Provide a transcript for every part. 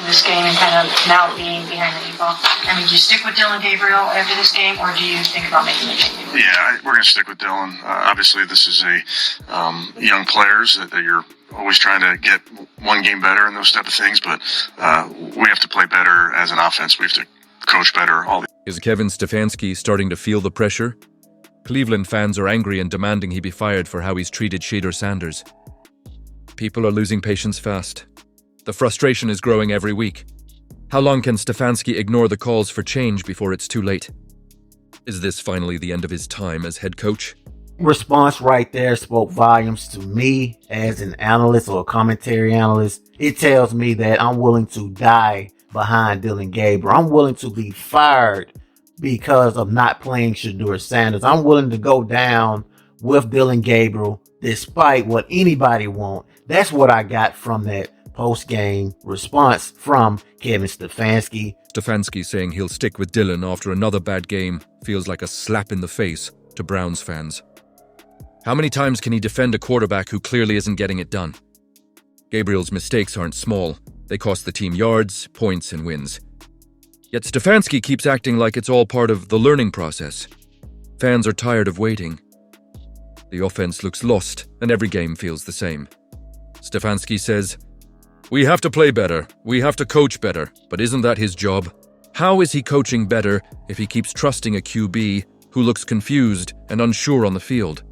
this game and kind of now being behind the eight ball? I mean, do you stick with Dillon Gabriel after this game, or do you think about making a change? Yeah, we're going to stick with Dillon. Obviously, this is a young players that you're always trying to get one game better and those type of things, but we have to play better as an offense. We have to coach better. Is Kevin Stefanski starting to feel the pressure? Cleveland fans are angry and demanding he be fired for how he's treated Shedeur Sanders. People are losing patience fast. The frustration is growing every week. How long can Stefanski ignore the calls for change before it's too late? Is this finally the end of his time as head coach? Response right there spoke volumes to me as an analyst or a commentary analyst. It tells me that I'm willing to die behind Dillon Gabriel. I'm willing to be fired because of not playing Shedeur Sanders. I'm willing to go down with Dillon Gabriel despite what anybody wants. That's what I got from that post-game response from Kevin Stefanski. Stefanski saying he'll stick with Dillon after another bad game feels like a slap in the face to Browns fans. How many times can he defend a quarterback who clearly isn't getting it done? Gabriel's mistakes aren't small. They cost the team yards, points, and wins. Yet Stefanski keeps acting like it's all part of the learning process. Fans are tired of waiting. The offense looks lost, and every game feels the same. Stefanski says, "We have to play better, we have to coach better, but isn't that his job? How is he coaching better if he keeps trusting a QB who looks confused and unsure on the field?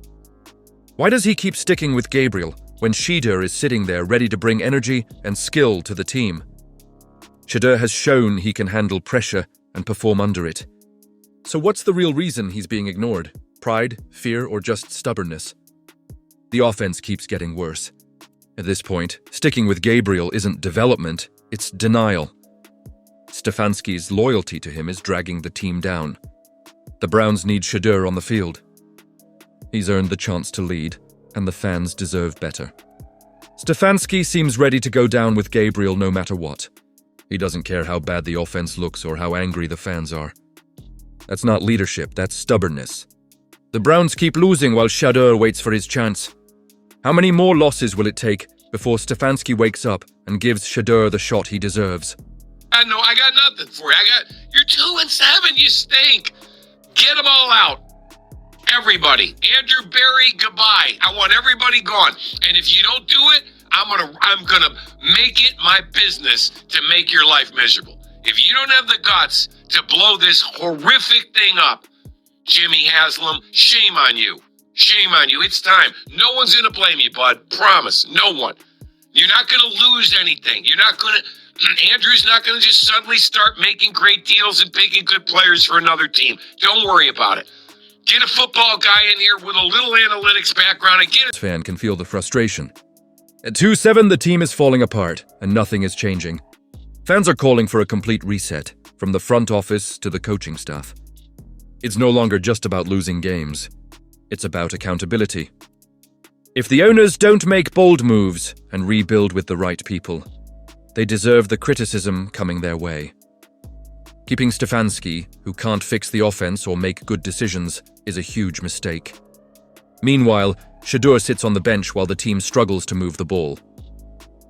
Why does he keep sticking with Gabriel when Shedeur is sitting there ready to bring energy and skill to the team? Shedeur has shown he can handle pressure and perform under it. So what's the real reason he's being ignored? Pride, fear, or just stubbornness? The offense keeps getting worse. At this point, sticking with Gabriel isn't development, it's denial. Stefanski's loyalty to him is dragging the team down. The Browns need Shedeur on the field. He's earned the chance to lead, and the fans deserve better. Stefanski seems ready to go down with Gabriel no matter what. He doesn't care how bad the offense looks or how angry the fans are. That's not leadership, that's stubbornness. The Browns keep losing while Shedeur waits for his chance. How many more losses will it take before Stefanski wakes up and gives Shedeur the shot he deserves? I know, I got nothing for you. You're 2-7, you stink. Get them all out. Everybody. Andrew Berry, goodbye. I want everybody gone. And if you don't do it, I'm gonna make it my business to make your life miserable. If you don't have the guts to blow this horrific thing up, Jimmy Haslam, shame on you. Shame on you. It's time. No one's gonna blame you, bud. Promise. No one. You're not gonna lose anything. Andrew's not gonna just suddenly start making great deals and picking good players for another team. Don't worry about it. Get a football guy in here with a little analytics background and get it. Fan can feel the frustration. At 2-7, the team is falling apart, and nothing is changing. Fans are calling for a complete reset, from the front office to the coaching staff. It's no longer just about losing games. It's about accountability. If the owners don't make bold moves and rebuild with the right people, they deserve the criticism coming their way. Keeping Stefanski, who can't fix the offense or make good decisions, is a huge mistake. Meanwhile, Shedeur sits on the bench while the team struggles to move the ball.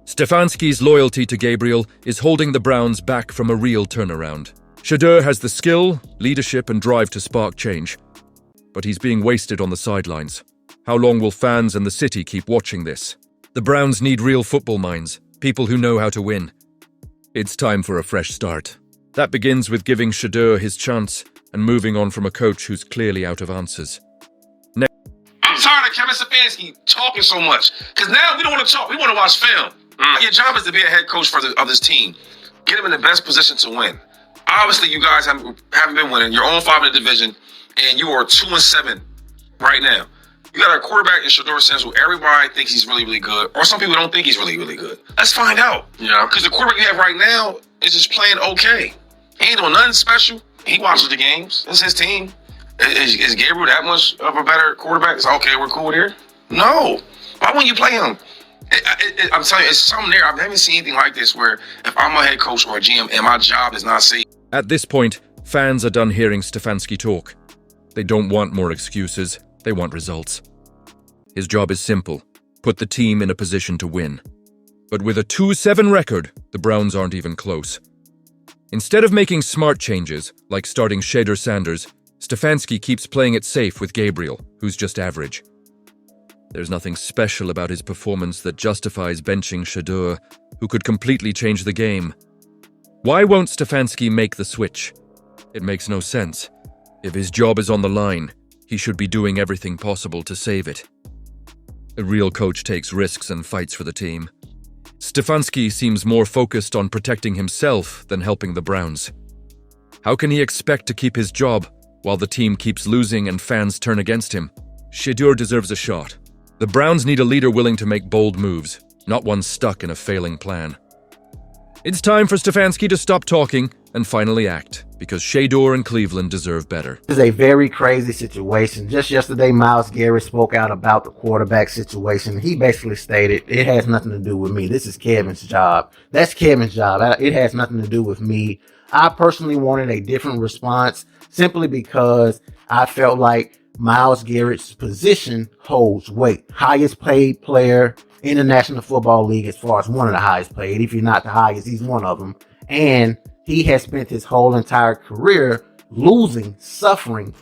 Stefanski's loyalty to Gabriel is holding the Browns back from a real turnaround. Shedeur has the skill, leadership, and drive to spark change, but he's being wasted on the sidelines. How long will fans and the city keep watching this? The Browns need real football minds, people who know how to win. It's time for a fresh start. That begins with giving Shedeur his chance and moving on from a coach who's clearly out of answers. I'm tired of Kevin Stefanski talking so much. Because now we don't want to talk. We want to watch film. Your job is to be a head coach of this team. Get them in the best position to win. Obviously, you guys haven't been winning. You're on 5 in the division, and you are 2-7 right now. You got a quarterback in Shedeur Sanders who everybody thinks he's really, really good, or some people don't think he's really, really good. Let's find out. Yeah. Because the quarterback you have right now is just playing okay. He ain't doing nothing special. He watches the games. It's his team. Is Gabriel that much of a better quarterback? It's okay, we're cool here? No. Why wouldn't you play him? I'm telling you, it's something there. I haven't seen anything like this where if I'm a head coach or a GM and my job is not safe. At this point, fans are done hearing Stefanski talk. They don't want more excuses. They want results. His job is simple. Put the team in a position to win. But with a 2-7 record, the Browns aren't even close. Instead of making smart changes, like starting Shedeur Sanders, Stefanski keeps playing it safe with Gabriel, who's just average. There's nothing special about his performance that justifies benching Shedeur, who could completely change the game. Why won't Stefanski make the switch? It makes no sense. If his job is on the line, he should be doing everything possible to save it. A real coach takes risks and fights for the team. Stefanski seems more focused on protecting himself than helping the Browns. How can he expect to keep his job while the team keeps losing and fans turn against him? Shedeur deserves a shot. The Browns need a leader willing to make bold moves, not one stuck in a failing plan. It's time for Stefanski to stop talking and finally act, because Shedeur and Cleveland deserve better. This is a very crazy situation. Just yesterday, Myles Garrett spoke out about the quarterback situation. He basically stated, it has nothing to do with me. This is Kevin's job. That's Kevin's job. It has nothing to do with me. I personally wanted a different response simply because I felt like Myles Garrett's position holds weight. Highest paid player in the National Football League, as far as one of the highest paid. If you're not the highest, he's one of them. And he has spent his whole entire career losing, suffering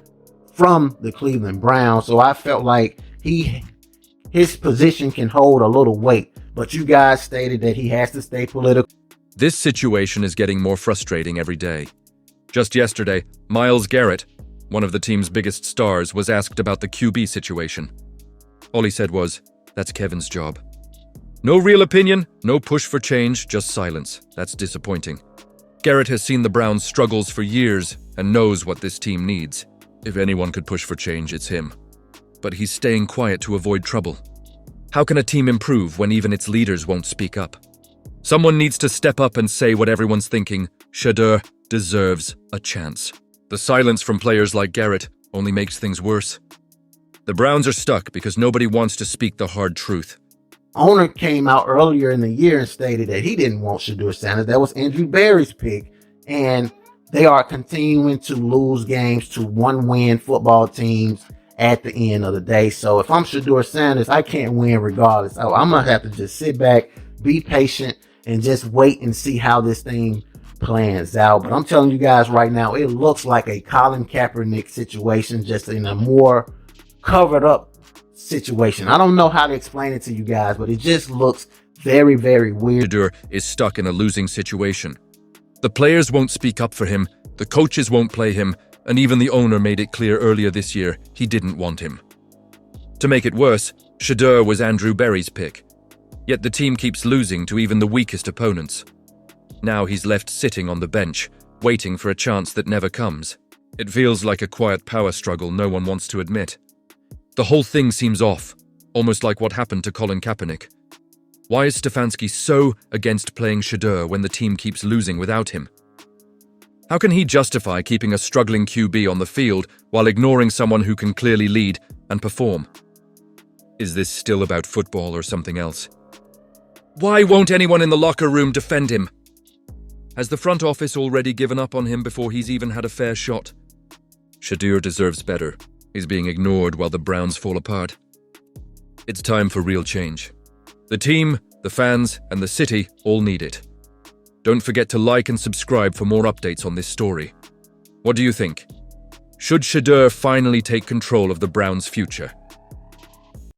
from the Cleveland Browns. So I felt like his position can hold a little weight. But you guys stated that he has to stay political. This situation is getting more frustrating every day. Just yesterday, Myles Garrett, one of the team's biggest stars, was asked about the QB situation. All he said was, "That's Kevin's job." No real opinion, no push for change, just silence. That's disappointing. Garrett has seen the Browns' struggles for years and knows what this team needs. If anyone could push for change, it's him. But he's staying quiet to avoid trouble. How can a team improve when even its leaders won't speak up? Someone needs to step up and say what everyone's thinking. Shedeur deserves a chance. The silence from players like Garrett only makes things worse. The Browns are stuck because nobody wants to speak the hard truth. Owner came out earlier in the year and stated that he didn't want Shedeur Sanders. That was Andrew Berry's pick. And they are continuing to lose games to one-win football teams at the end of the day. So if I'm Shedeur Sanders, I can't win regardless. So I'm going to have to just sit back, be patient, and just wait and see how this thing plans out. But I'm telling you guys right now, it looks like a Colin Kaepernick situation, just in a more covered up situation. I don't know how to explain it to you guys, but it just looks very, very weird. Shedeur is stuck in a losing situation. The players won't speak up for him, the coaches won't play him, and even the owner made it clear earlier this year he didn't want him. To make it worse, Shedeur was Andrew Berry's pick. Yet the team keeps losing to even the weakest opponents. Now he's left sitting on the bench, waiting for a chance that never comes. It feels like a quiet power struggle no one wants to admit. The whole thing seems off, almost like what happened to Colin Kaepernick. Why is Stefanski so against playing Shedeur when the team keeps losing without him? How can he justify keeping a struggling QB on the field while ignoring someone who can clearly lead and perform? Is this still about football or something else? Why won't anyone in the locker room defend him? Has the front office already given up on him before he's even had a fair shot? Shedeur deserves better. He's being ignored while the Browns fall apart. It's time for real change. The team, the fans, and the city all need it. Don't forget to like and subscribe for more updates on this story. What do you think? Should Shedeur finally take control of the Browns' future?